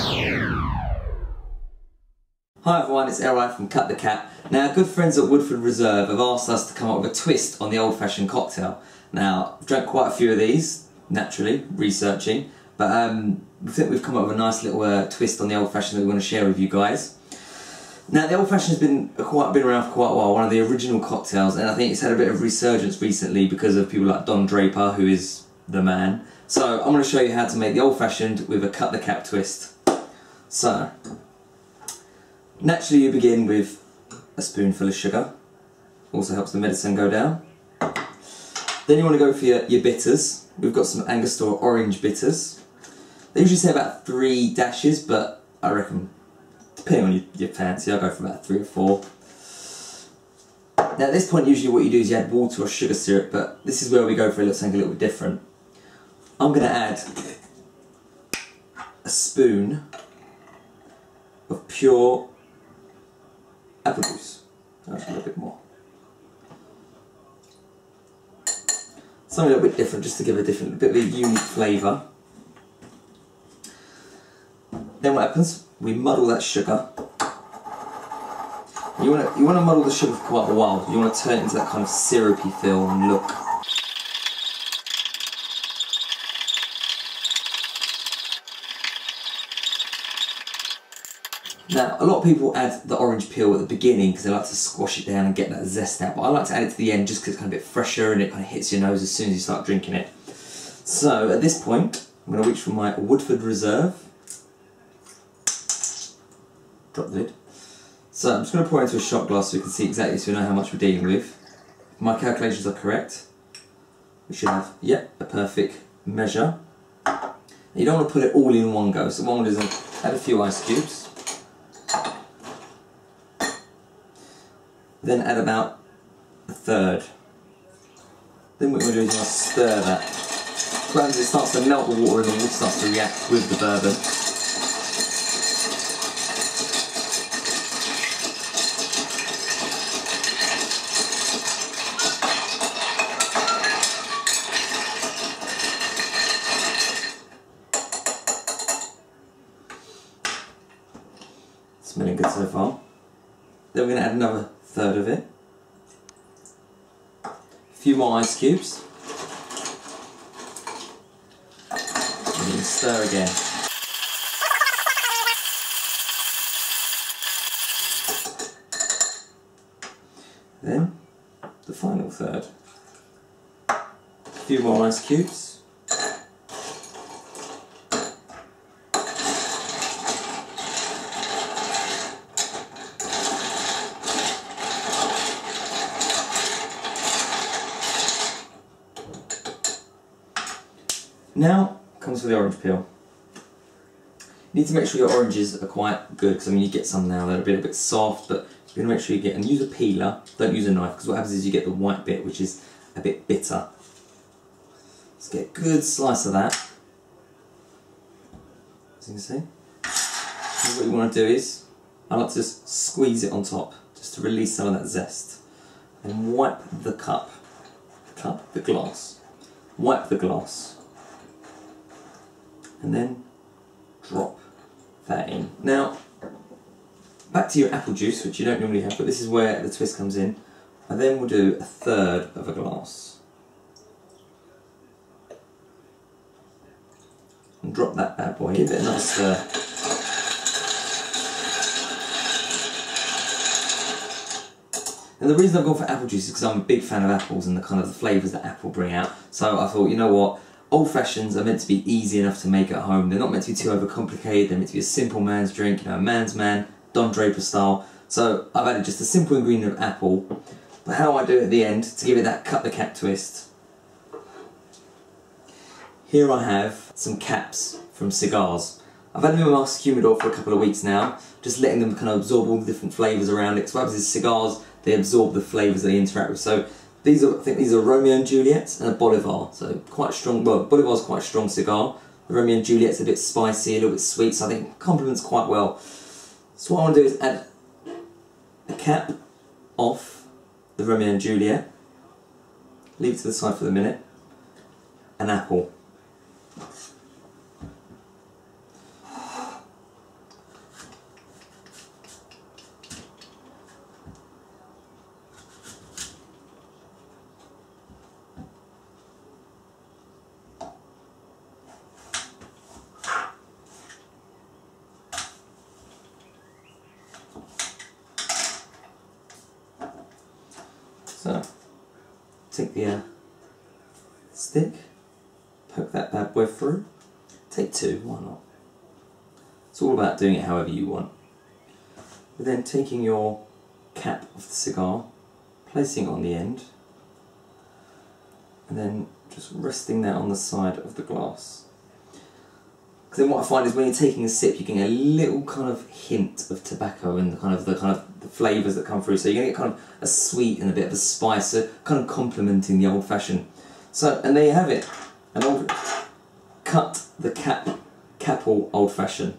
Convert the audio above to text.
Hi everyone, it's Eri from Cut the Cap. Now, our good friends at Woodford Reserve have asked us to come up with a twist on the old-fashioned cocktail. Now, I've drank quite a few of these, naturally, researching, but we think we've come up with a nice little twist on the old-fashioned that we want to share with you guys. Now, the old-fashioned has been around for quite a while, one of the original cocktails, and I think it's had a bit of resurgence recently because of people like Don Draper, who is the man. So, I'm going to show you how to make the old-fashioned with a cut the cap twist. So, naturally you begin with a spoonful of sugar, also helps the medicine go down. Then you want to go for your bitters. We've got some Angostura orange bitters. They usually say about 3 dashes, but I reckon, depending on your fancy, I'll go for about 3 or 4. Now at this point usually what you do is you add water or sugar syrup, but this is where we go for something a little bit different. I'm going to add a spoon of pure apple juice. Actually, a little bit more. Something a little bit different, just to give a bit of a unique flavour. Then what happens? We muddle that sugar. You want to muddle the sugar for quite a while. You want to turn it into that kind of syrupy feel and look. Now, a lot of people add the orange peel at the beginning because they like to squash it down and get that zest out, but I like to add it to the end just because it's kind of a bit fresher and it kind of hits your nose as soon as you start drinking it. So, at this point, I'm going to reach for my Woodford Reserve. Drop the lid. So, I'm just going to pour it into a shot glass so we can see exactly, so we know how much we're dealing with. If my calculations are correct, we should have, yep, a perfect measure. And you don't want to put it all in one go, so what I'm going to do is add a few ice cubes. Then add about a third. Then what we're going to do is we're going to stir that. What happens is it starts to melt the water and the water starts to react with the bourbon. Smelling good so far. Then we're going to add another third of it. A few more ice cubes. And then stir again. Then the final third. A few more ice cubes. Now comes for the orange peel. You need to make sure your oranges are quite good, because I mean you get some now that are a bit soft, but you're going to make sure you get, and use a peeler, don't use a knife, because what happens is you get the white bit which is a bit bitter. Let's get a good slice of that. As you can see. And what you want to do is, I like to just squeeze it on top, just to release some of that zest. And wipe the the glass. Wipe the glass. And then drop that in. Now, back to your apple juice, which you don't normally have, but this is where the twist comes in. I then will do a third of a glass. And drop that bad boy, give it a nice stir. And the reason I've gone for apple juice is because I'm a big fan of apples and the kind of the flavours that apple bring out. So I thought, you know what? Old fashions are meant to be easy enough to make at home. They're not meant to be too overcomplicated. They're meant to be a simple man's drink, you know, a man's man, Don Draper style. So I've added just a simple ingredient of apple. But how I do it at the end, to give it that cut the cap twist. Here I have some caps from cigars. I've had them in my humidor for a couple of weeks now, just letting them kind of absorb all the different flavours around it. So what happens is cigars, they absorb the flavours they interact with. So these are, I think these are Romeo and Juliet and a Bolivar, so quite strong. Well, Bolivar's quite a strong cigar. The Romeo and Juliet's a bit spicy, a little bit sweet, so I think it complements quite well. So what I want to do is add a cap off the Romeo and Juliet, leave it to the side for the minute, an apple. take the stick, poke that bad boy through. Take two, why not? It's all about doing it however you want. But then taking your cap of the cigar, placing it on the end, and then just resting that on the side of the glass. Because then what I find is when you're taking a sip, you're getting a little kind of hint of tobacco and the flavours that come through. So you're going to get kind of a sweet and a bit of a spice, so kind of complementing the old fashioned. So, and there you have it, an old cut the capel old fashioned.